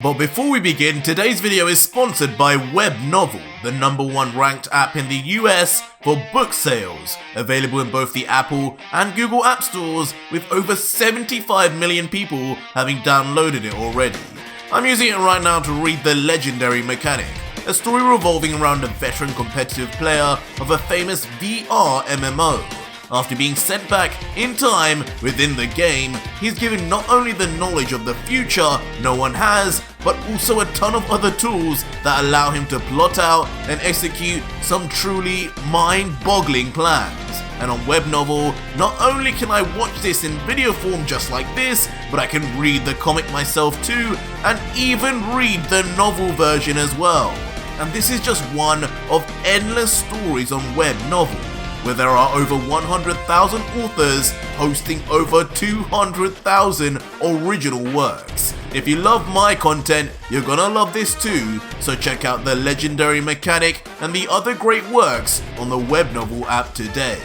But before we begin, today's video is sponsored by Webnovel, the #1 ranked app in the US for book sales, available in both the Apple and Google App Stores, with over 75 million people having downloaded it already. I'm using it right now to read The Legendary Mechanic, a story revolving around a veteran competitive player of a famous VR MMO. After being sent back in time within the game, he's given not only the knowledge of the future no one has, but also a ton of other tools that allow him to plot out and execute some truly mind-boggling plans. And on Webnovel, not only can I watch this in video form just like this, but I can read the comic myself too, and even read the novel version as well. And this is just one of endless stories on Webnovel, where there are over 100,000 authors hosting over 200,000 original works. If you love my content, you're gonna love this too, so check out The Legendary Mechanic and the other great works on the Webnovel app today.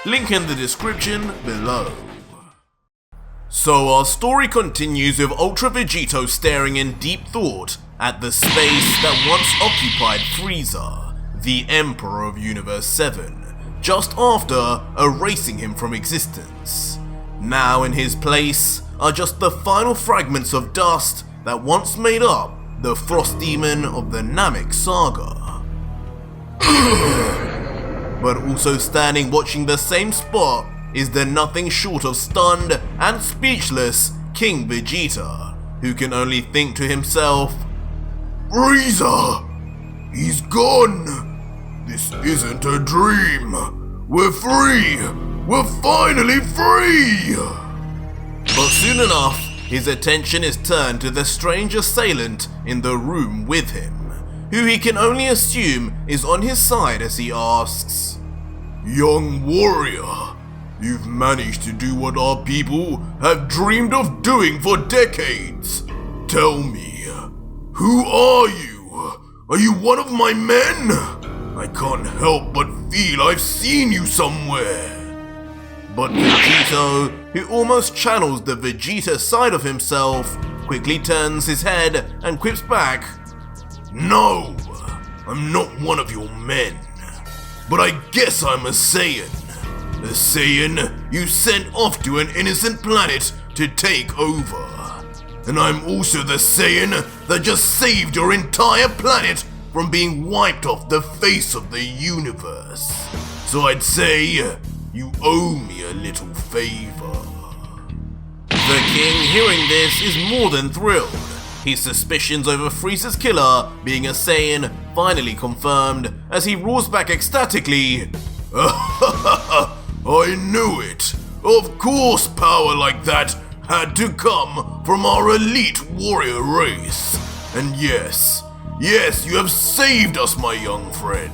Link in the description below. So our story continues with Ultra Vegito staring in deep thought at the space that once occupied Frieza, the Emperor of Universe 7. Just after erasing him from existence. Now in his place are just the final fragments of dust that once made up the Frost Demon of the Namek saga. But also standing watching the same spot is the nothing short of stunned and speechless King Vegeta, who can only think to himself, "Frieza! He's gone! This isn't a dream! We're free! We're finally free!" But soon enough, his attention is turned to the strange assailant in the room with him, who he can only assume is on his side as he asks, "Young warrior, you've managed to do what our people have dreamed of doing for decades. Tell me, who are you? Are you one of my men? I can't help but feel I've seen you somewhere." But Vegito, who almost channels the Vegeta side of himself, quickly turns his head and quips back, "No, I'm not one of your men. But I guess I'm a Saiyan. A Saiyan you sent off to an innocent planet to take over. And I'm also the Saiyan that just saved your entire planet from being wiped off the face of the universe. So I'd say you owe me a little favor." The king, hearing this, is more than thrilled. His suspicions over Frieza's killer being a Saiyan finally confirmed as he roars back ecstatically, "I knew it! Of course power like that had to come from our elite warrior race. And yes, you have saved us, my young friend.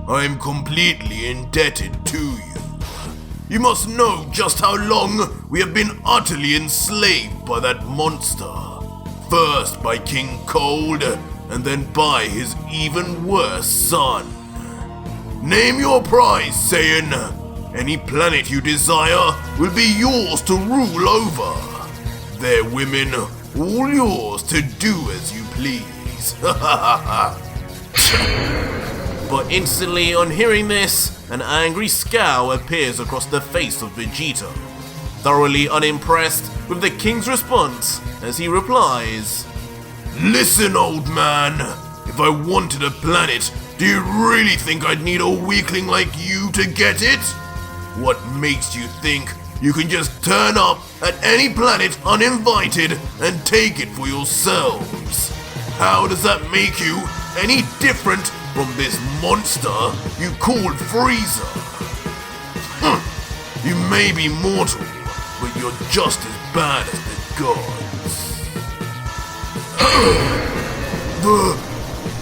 I am completely indebted to you. You must know just how long we have been utterly enslaved by that monster. First by King Cold, and then by his even worse son. Name your prize, Saiyan. Any planet you desire will be yours to rule over. Their women, all yours to do as you please." But instantly on hearing this, an angry scowl appears across the face of Vegito, thoroughly unimpressed with the king's response as he replies, "Listen, old man, if I wanted a planet, do you really think I'd need a weakling like you to get it? What makes you think you can just turn up at any planet uninvited and take it for yourselves? How does that make you any different from this monster you called Frieza? You may be mortal, but you're just as bad as the gods." "The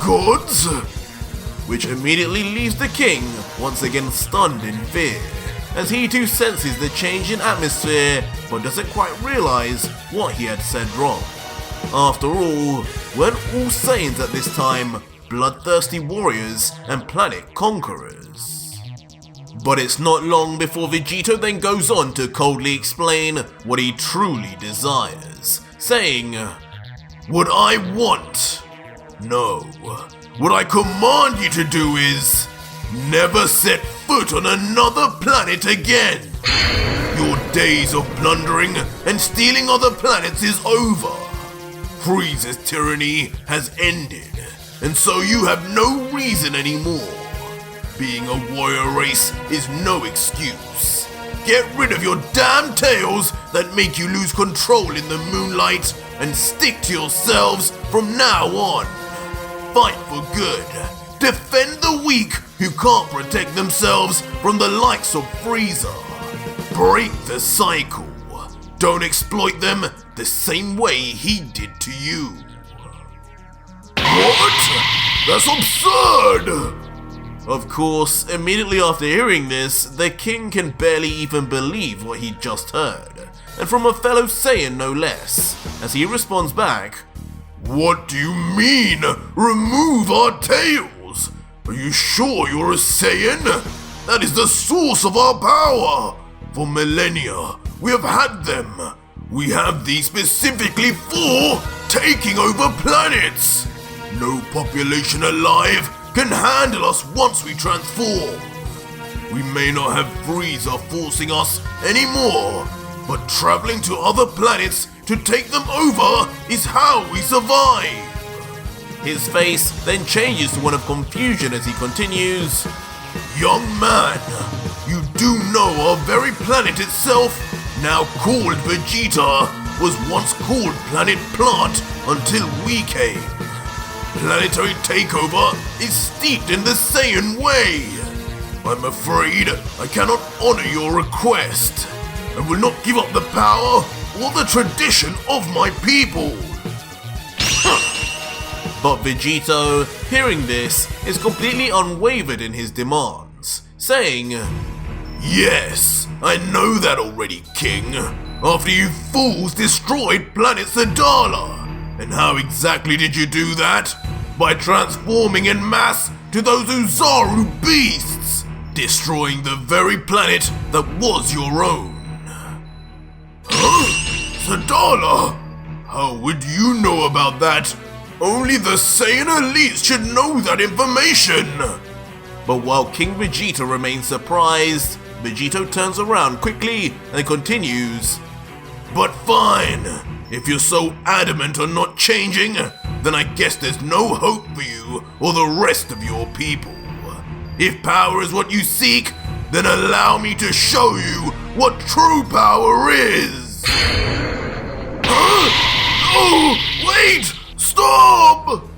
gods?" Which immediately leaves the king once again stunned in fear, as he too senses the change in atmosphere but doesn't quite realize what he had said wrong. After all, weren't all Saiyans at this time bloodthirsty warriors and planet conquerors? But it's not long before Vegito then goes on to coldly explain what he truly desires, saying, what I want. No, what I command you to do is never set foot on another planet again. Your days of plundering and stealing other planets is over. Frieza's tyranny has ended, and so you have no reason anymore. Being a warrior race is no excuse. Get rid of your damn tails that make you lose control in the moonlight and stick to yourselves from now on. Fight for good. Defend the weak who can't protect themselves from the likes of Frieza. Break the cycle. Don't exploit them the same way he did to you. What? That's absurd! Of course, immediately after hearing this, the king can barely even believe what he just heard, and from a fellow Saiyan no less, as he responds back, "What do you mean, remove our tails? Are you sure you're a Saiyan? That is the source of our power. For millennia, we have had them. We have these specifically for taking over planets. No population alive can handle us once we transform. We may not have Frieza forcing us anymore, but traveling to other planets to take them over is how we survive." His face then changes to one of confusion as he continues, "Young man, you do know our very planet itself, now called Vegeta, was once called Planet Plant until we came. Planetary takeover is steeped in the Saiyan way. I'm afraid I cannot honor your request. I will not give up the power or the tradition of my people." But Vegito, hearing this, is completely unwavered in his demands, saying, "Yes, I know that already, King. After you fools destroyed planet Sadala. And how exactly did you do that? By transforming en masse to those Uzaru beasts, destroying the very planet that was your own." Huh? Sadala? How would you know about that? Only the Saiyan elites should know that information. But while King Vegeta remains surprised, Vegito turns around quickly and continues, "But fine. If you're so adamant on not changing, then I guess there's no hope for you or the rest of your people. If power is what you seek, then allow me to show you what true power is." Huh? No! Wait! Stop!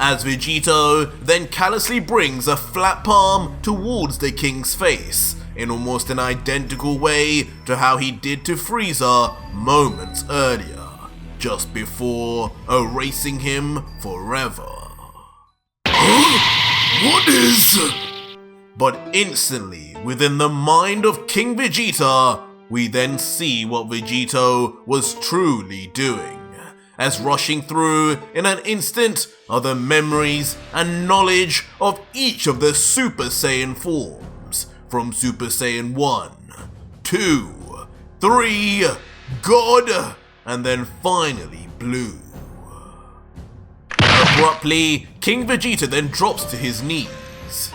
As Vegito then callously brings a flat palm towards the king's face, in almost an identical way to how he did to Frieza moments earlier, just before erasing him forever. What is... But instantly, within the mind of King Vegeta, we then see what Vegito was truly doing, as rushing through in an instant are the memories and knowledge of each of the Super Saiyan forms, from Super Saiyan 1, 2, 3, God, and then finally Blue. Abruptly, King Vegeta then drops to his knees.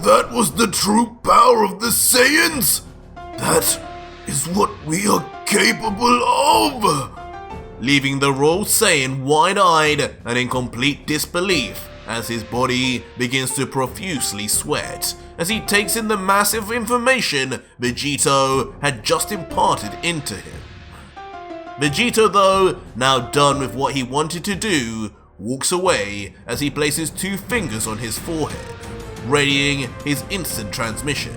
That was the true power of the Saiyans? That is what we are capable of? Leaving the Royal Saiyan wide-eyed and in complete disbelief as his body begins to profusely sweat as he takes in the massive information Vegito had just imparted into him. Vegito, though, now done with what he wanted to do, walks away as he places 2 fingers on his forehead, readying his instant transmission,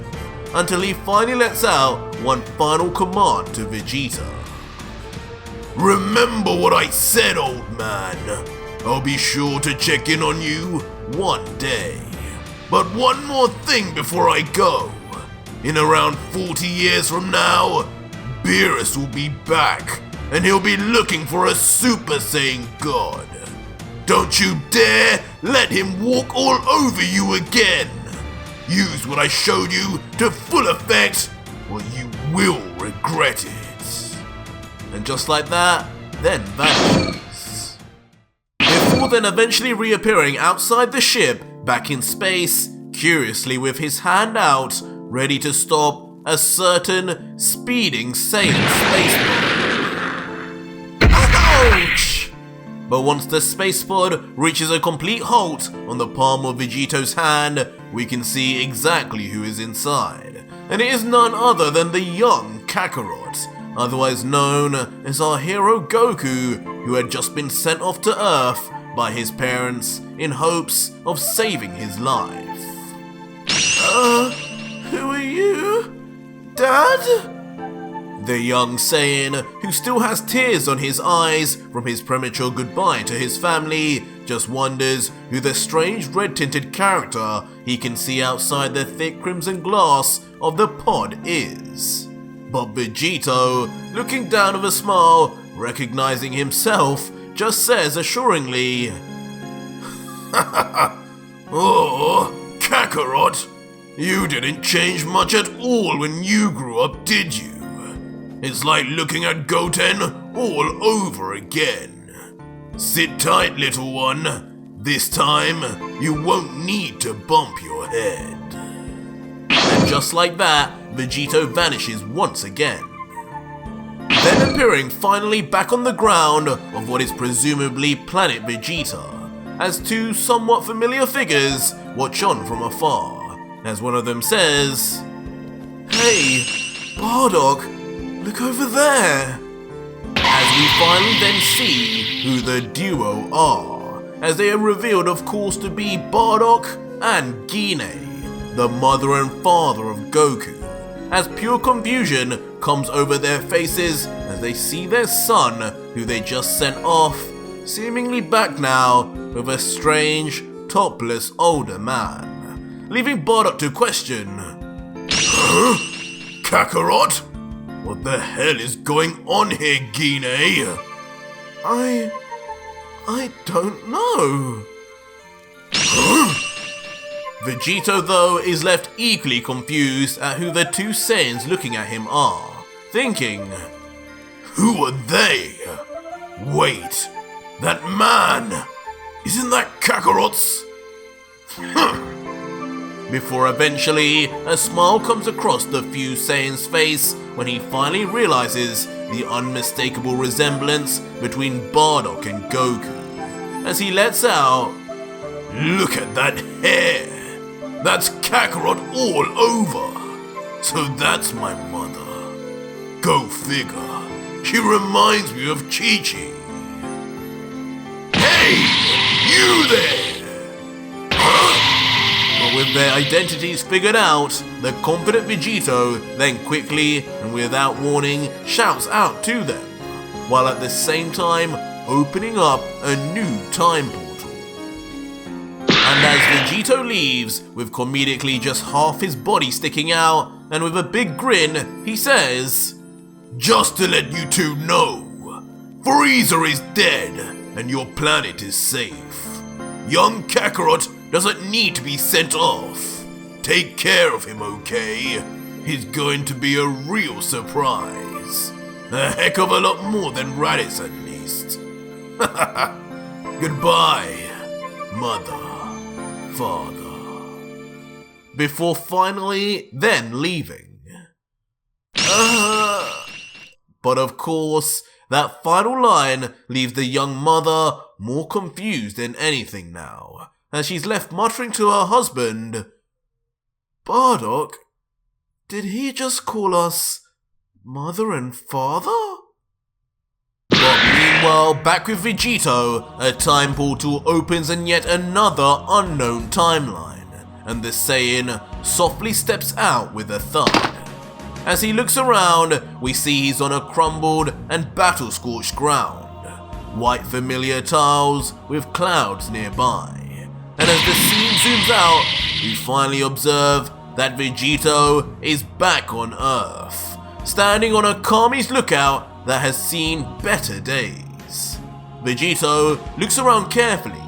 until he finally lets out one final command to Vegeta. "Remember what I said, old man. I'll be sure to check in on you one day. But one more thing before I go. In around 40 years from now, Beerus will be back, and he'll be looking for a Super Saiyan God. Don't you dare let him walk all over you again. Use what I showed you to full effect, or you will regret it." and just like that, then vanishes. Before then eventually reappearing outside the ship, back in space, curiously with his hand out, ready to stop a certain speeding Saiyan spacepod. Ouch! But once the spacepod reaches a complete halt on the palm of Vegito's hand, we can see exactly who is inside. And it is none other than the young Kakarot, otherwise known as our hero Goku, who had just been sent off to Earth by his parents in hopes of saving his life. Who are you? Dad? The young Saiyan, who still has tears on his eyes from his premature goodbye to his family, just wonders who the strange red-tinted character he can see outside the thick crimson glass of the pod is. But Vegito, looking down with a smile, recognizing himself, just says assuringly, "Oh, Kakarot, you didn't change much at all when you grew up, did you? It's like looking at Goten all over again. Sit tight, little one. This time, you won't need to bump your head." And just like that, Vegito vanishes once again. Then appearing finally back on the ground of what is presumably planet Vegeta, as two somewhat familiar figures watch on from afar, as one of them says, "Hey, Bardock, look over there." As we finally then see who the duo are, as they are revealed of course to be Bardock and Gine, the mother and father of Goku, as pure confusion comes over their faces as they see their son, who they just sent off, seemingly back now with a strange, topless older man, leaving Bardock to question, "Huh? Kakarot? What the hell is going on here, Gine?" I don't know. Huh? Vegito, though, is left equally confused at who the two Saiyans looking at him are, thinking, "Who are they? Wait, that man, isn't that Kakarot's?" Before eventually, a smile comes across the fused Saiyan's face when he finally realizes the unmistakable resemblance between Bardock and Goku, as he lets out, "Look at that hair! That's Kakarot all over! So that's my mother. Go figure, she reminds me of Chi-Chi. Hey, you there! But with their identities figured out, the confident Vegito then quickly and without warning shouts out to them, while at the same time opening up a new time portal. And as Vegito leaves, with comedically just half his body sticking out, and with a big grin, he says, "Just to let you two know, Frieza is dead, and your planet is safe. Young Kakarot doesn't need to be sent off. Take care of him, okay? He's going to be a real surprise. A heck of a lot more than Raditz at least. Goodbye, mother, father." Before finally then leaving. But of course, that final line leaves the young mother more confused than anything now, as she's left muttering to her husband, "Bardock, did he just call us mother and father?" But meanwhile, back with Vegito, a time portal opens in yet another unknown timeline, and the Saiyan softly steps out with a thud. As he looks around, we see he's on a crumbled and battle-scorched ground, white familiar tiles with clouds nearby. And as the scene zooms out, we finally observe that Vegito is back on Earth, standing on a Kami's lookout that has seen better days. Vegito looks around carefully,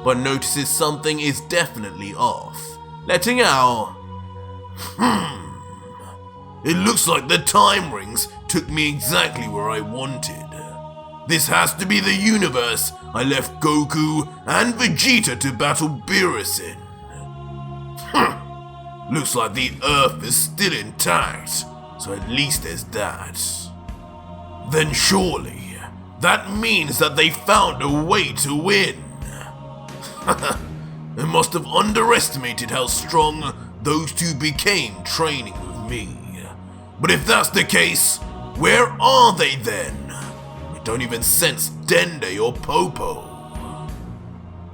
but notices something is definitely off, letting out, "It looks like the time rings took me exactly where I wanted. This has to be the universe I left Goku and Vegeta to battle Beerus in. Looks like the Earth is still intact, so at least there's that. Then surely, that means that they found a way to win. They must have underestimated how strong those two became training with me. But if that's the case, where are they then? We don't even sense Dende or Popo.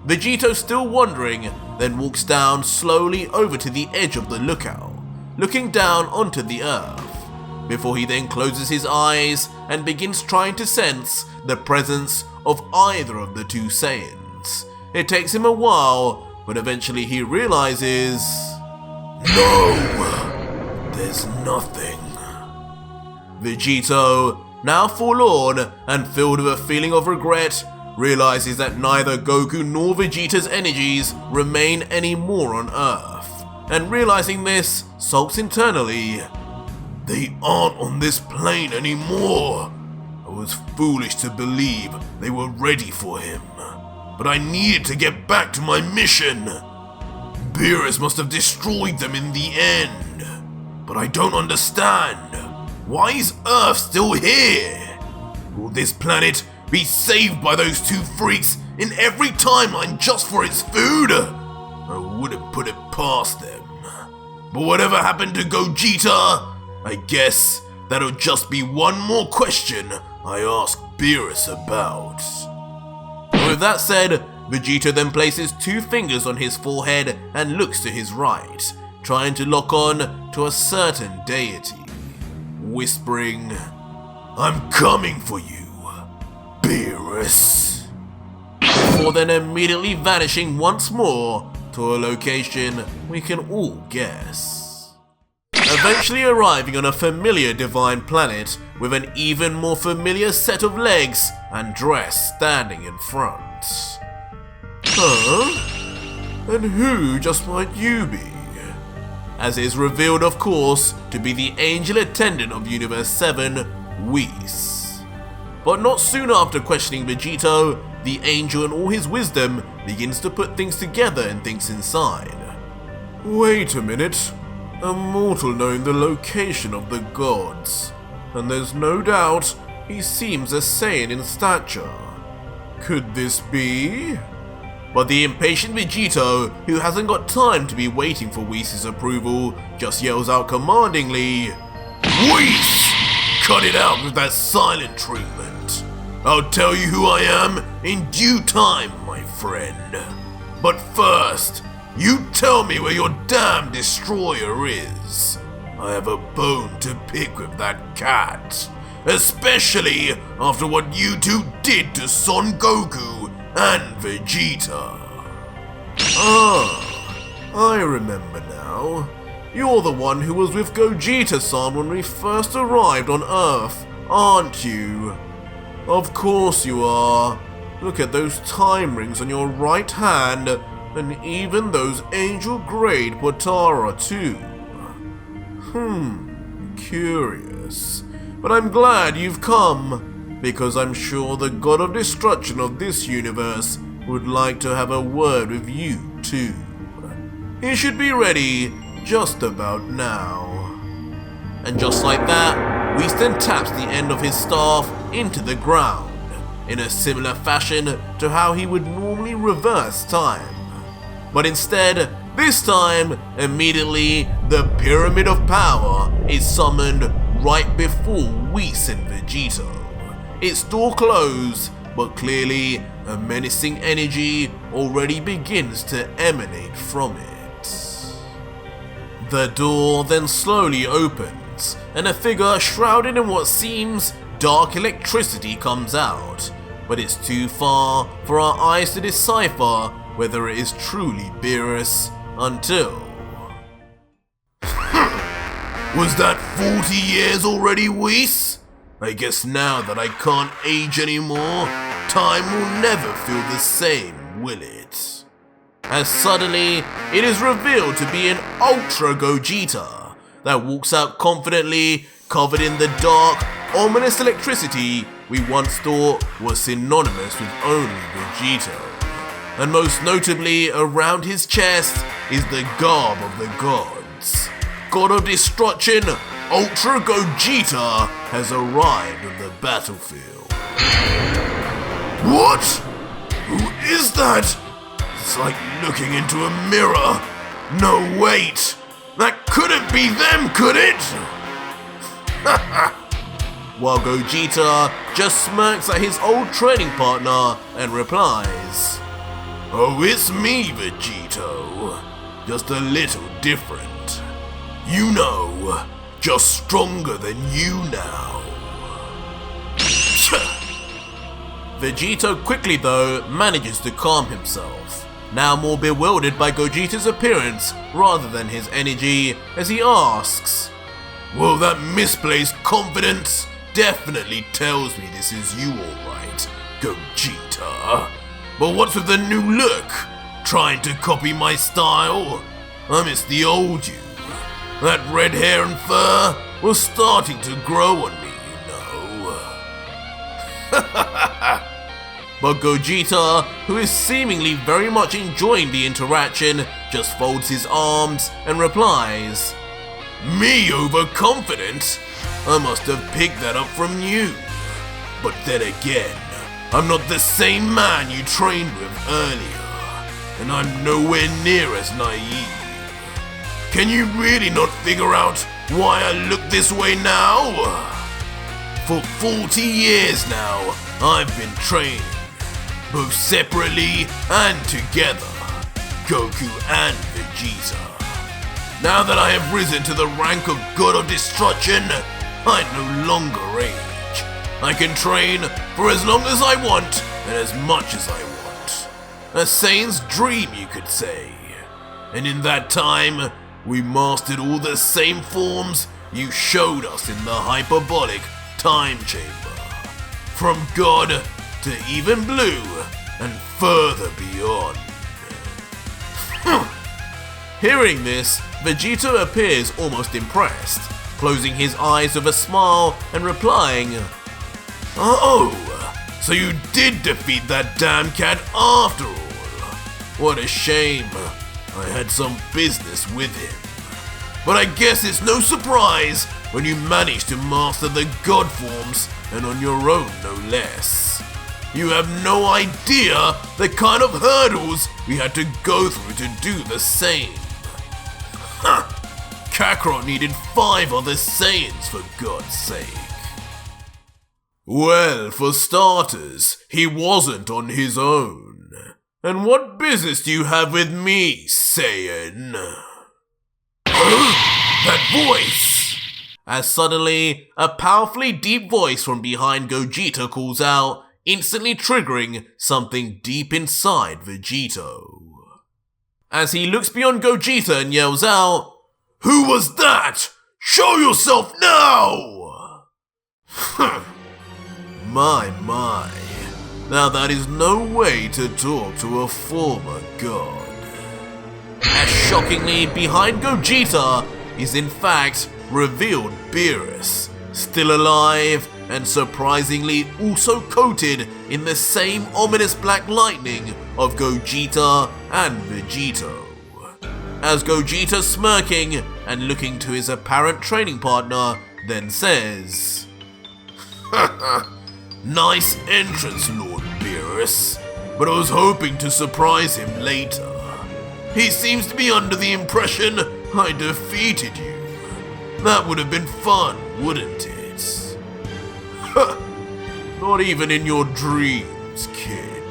Vegito, still wondering, then walks down slowly over to the edge of the lookout, looking down onto the Earth, before he then closes his eyes and begins trying to sense the presence of either of the two Saiyans. It takes him a while, but eventually he realizes... No! There's nothing. Vegito, now forlorn and filled with a feeling of regret, realizes that neither Goku nor Vegeta's energies remain anymore on Earth, and realizing this, sulks internally. They aren't on this plane anymore. I was foolish to believe they were ready for him, but I needed to get back to my mission. Beerus must have destroyed them in the end, but I don't understand. Why is Earth still here? Will this planet be saved by those two freaks in every timeline just for its food? I wouldn't put it past them. But whatever happened to Gogeta, I guess that'll just be one more question I ask Beerus about. With that said, Vegeta then places two fingers on his forehead and looks to his right, trying to lock on to a certain deity, whispering, "I'm coming for you, Beerus," before then immediately vanishing once more to a location we can all guess. Eventually arriving on a familiar divine planet with an even more familiar set of legs and dress standing in front. Huh? And who just might you be? As is revealed, of course, to be the angel attendant of Universe 7, Whis. But not soon after questioning Vegito, the angel in all his wisdom begins to put things together and thinks inside. Wait a minute. A mortal knowing the location of the gods, and there's no doubt he seems a Saiyan in stature. Could this be? But the impatient Vegito, who hasn't got time to be waiting for Whis' approval, just yells out commandingly, "Whis! Cut it out with that silent treatment. I'll tell you who I am in due time, my friend. But first, you tell me where your damn destroyer is. I have a bone to pick with that cat, especially after what you two did to Son Goku and Vegeta." Ah, I remember now. You're the one who was with Gogeta-san when we first arrived on Earth, aren't you? Of course you are. Look at those time rings on your right hand, and even those angel-grade Potara too. Curious. But I'm glad you've come, because I'm sure the god of destruction of this universe would like to have a word with you too. He should be ready just about now. And just like that, Whis then taps the end of his staff into the ground, in a similar fashion to how he would normally reverse time. But instead, this time, immediately, the Pyramid of Power is summoned right before Whis and Vegito. Its door closed, but clearly a menacing energy already begins to emanate from it. The door then slowly opens, and a figure shrouded in what seems dark electricity comes out, but it's too far for our eyes to decipher whether it is truly Beerus until... Was that 40 years already, Whis? I guess now that I can't age anymore, time will never feel the same, will it? As suddenly, it is revealed to be an Ultra Gogeta that walks out confidently, covered in the dark, ominous electricity we once thought was synonymous with only Vegito. And most notably, around his chest is the garb of the gods. God of Destruction, Ultra Gogeta has arrived on the battlefield. What? Who is that? It's like looking into a mirror. No, wait. That couldn't be them, could it? While Gogeta just smirks at his old training partner and replies, "Oh, it's me, Vegito. Just a little different. You know, just stronger than you now." Vegito quickly though manages to calm himself, now more bewildered by Gogeta's appearance rather than his energy, as he asks, "Well, that misplaced confidence definitely tells me this is you alright, Gogeta. But what's with the new look? Trying to copy my style? I miss the old you. That red hair and fur was starting to grow on me, you know." But Gogeta, who is seemingly very much enjoying the interaction, just folds his arms and replies, "Me overconfident? I must have picked that up from you. But then again, I'm not the same man you trained with earlier, and I'm nowhere near as naive. Can you really not figure out why I look this way now? For 40 years now, I've been training, both separately and together, Goku and Vegeta. Now that I have risen to the rank of God of Destruction, I no longer age. I can train for as long as I want and as much as I want. A Saiyan's dream, you could say. And in that time, we mastered all the same forms you showed us in the hyperbolic time chamber. From God to even blue and further beyond." Hearing this, Vegito appears almost impressed, closing his eyes with a smile and replying, "Oh, so you did defeat that damn cat after all. What a shame. I had some business with him. But I guess it's no surprise when you managed to master the god forms, and on your own no less. You have no idea the kind of hurdles we had to go through to do the same. Kakarot needed 5 other Saiyans, for God's sake." "Well, for starters, he wasn't on his own. And what business do you have with me, Saiyan?" That voice! As suddenly, a powerfully deep voice from behind Gogeta calls out, instantly triggering something deep inside Vegito. As he looks beyond Gogeta and yells out, "Who was that? Show yourself now!" My. Now that is no way to talk to a former god. As shockingly, behind Gogeta is in fact revealed Beerus, still alive and surprisingly also coated in the same ominous black lightning of Gogeta and Vegito. As Gogeta, smirking and looking to his apparent training partner, then says, "Nice entrance, Lord Beerus, but I was hoping to surprise him later. He seems to be under the impression I defeated you. That would have been fun, wouldn't it? Not even in your dreams, kid."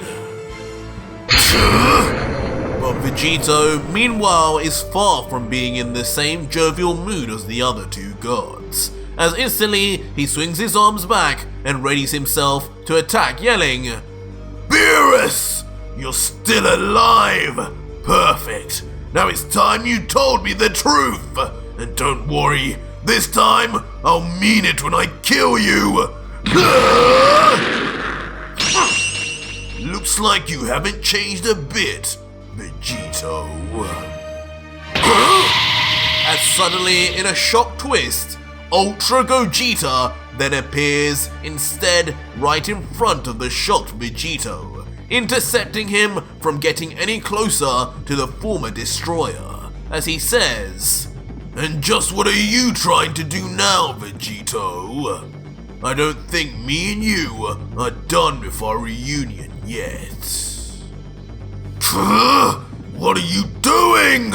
But Vegito, meanwhile, is far from being in the same jovial mood as the other two gods, as instantly he swings his arms back and readies himself to attack, yelling, "Beerus! You're still alive! Perfect! Now it's time you told me the truth! And don't worry, this time I'll mean it when I kill you! Looks like you haven't changed a bit, Vegito." As suddenly, in a shock twist, Ultra Gogeta then appears instead right in front of the shocked Vegito, intercepting him from getting any closer to the former destroyer, as he says, "And just what are you trying to do now, Vegito? I don't think me and you are done with our reunion yet." "What are you doing?"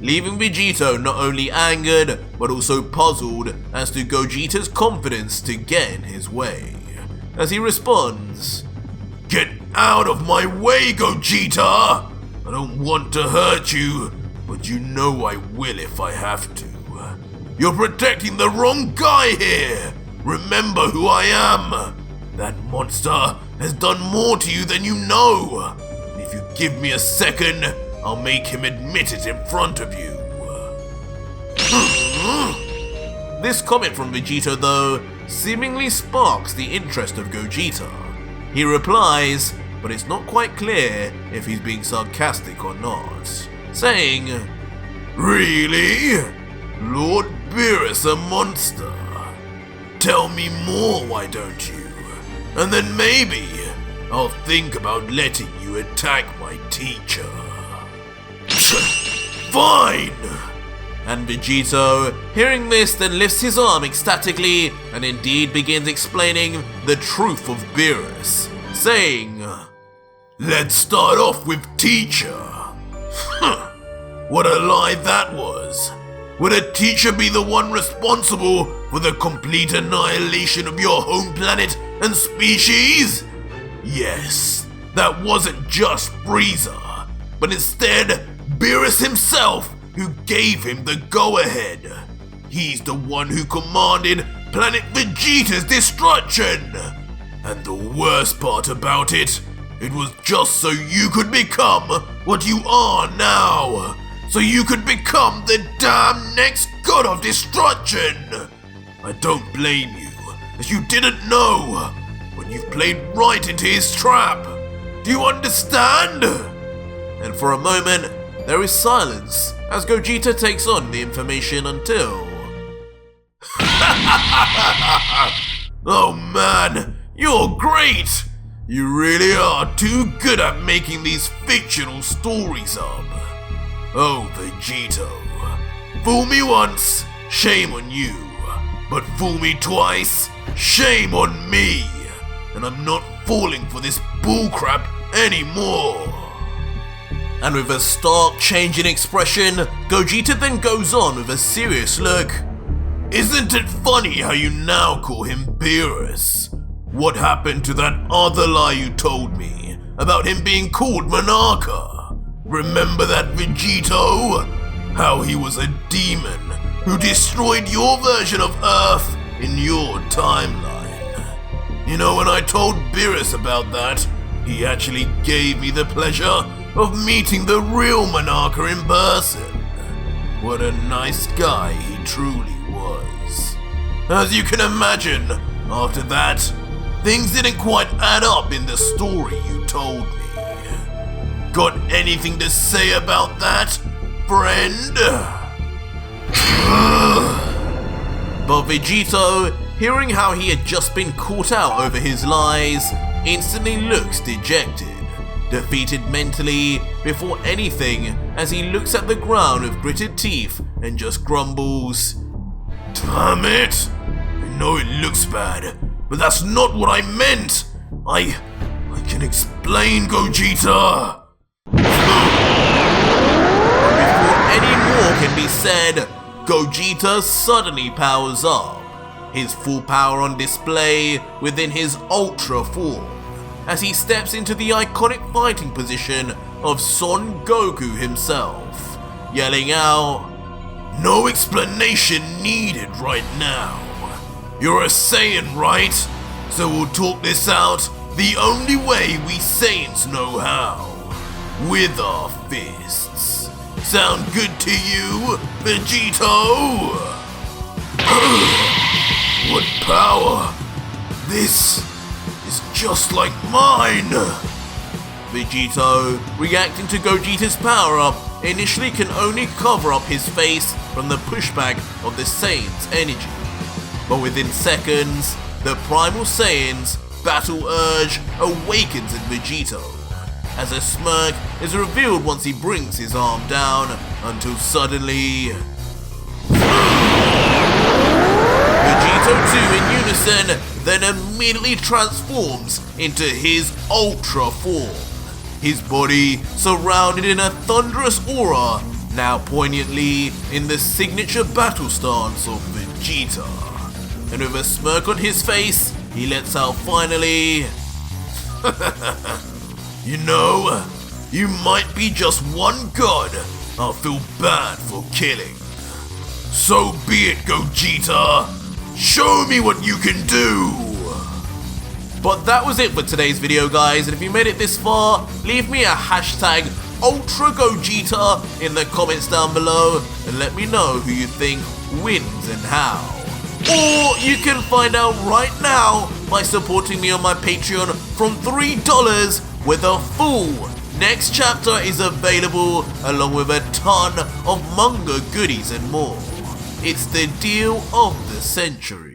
Leaving Vegito not only angered, but also puzzled as to Gogeta's confidence to get in his way, as he responds, "Get out of my way, Gogeta! I don't want to hurt you, but you know I will if I have to. You're protecting the wrong guy here! Remember who I am! That monster has done more to you than you know! If you give me a second, I'll make him admit it in front of you." This comment from Vegito, though, seemingly sparks the interest of Gogeta. He replies, but it's not quite clear if he's being sarcastic or not, saying, "Really? Lord Beerus a monster? Tell me more, why don't you? And then maybe I'll think about letting you attack my teacher." "Fine!" And Vegito, hearing this, then lifts his arm ecstatically and indeed begins explaining the truth of Beerus, saying, "Let's start off with teacher." What a lie that was! Would a teacher be the one responsible for the complete annihilation of your home planet and species? Yes, that wasn't just Frieza, but instead Beerus himself who gave him the go-ahead. He's the one who commanded Planet Vegeta's destruction. And the worst part about it was just so you could become what you are now. So you could become the damn next god of destruction. I don't blame you, as you didn't know, but you've played right into his trap. Do you understand? And for a moment, there is silence as Gogeta takes on the information until... Oh man, you're great! You really are too good at making these fictional stories up. Oh, Vegito. Fool me once, shame on you. But fool me twice, shame on me. And I'm not falling for this bullcrap anymore. And with a stark change in expression, Gogeta then goes on with a serious look. Isn't it funny how you now call him Beerus? What happened to that other lie you told me about him being called Monarcha? Remember that, Vegito? How he was a demon who destroyed your version of Earth in your timeline. You know, when I told Beerus about that, he actually gave me the pleasure of meeting the real Monarcha in person. What a nice guy he truly was. As you can imagine, after that, things didn't quite add up in the story you told me. Got anything to say about that, friend? But Vegito, hearing how he had just been caught out over his lies, instantly looks dejected, defeated mentally before anything as he looks at the ground with gritted teeth and just grumbles, "Damn it! I know it looks bad, but that's not what I meant! I can explain, Gogeta!" Before any more can be said, Gogeta suddenly powers up, his full power on display within his Ultra form, as he steps into the iconic fighting position of Son Goku himself, yelling out, "No explanation needed right now. You're a Saiyan, right? So we'll talk this out the only way we Saiyans know how. With our fists. Sound good to you, Vegito?" What power! This is just like mine! Vegito, reacting to Gogeta's power-up, initially can only cover up his face from the pushback of the Saiyans' energy. But within seconds, the primal Saiyan's battle urge awakens in Vegito, as a smirk is revealed once he brings his arm down, until suddenly... Vegito 2 in unison then immediately transforms into his Ultra form, his body surrounded in a thunderous aura, now poignantly in the signature battle stance of Vegeta. And with a smirk on his face, he lets out finally... You know, you might be just one god I feel bad for killing. So be it, Gogeta. Show me what you can do! But that was it for today's video, guys, and if you made it this far, leave me a hashtag #UltraGogeta in the comments down below and let me know who you think wins and how. Or you can find out right now by supporting me on my Patreon from $3, where the full next chapter is available along with a ton of manga goodies and more. It's the deal of the century.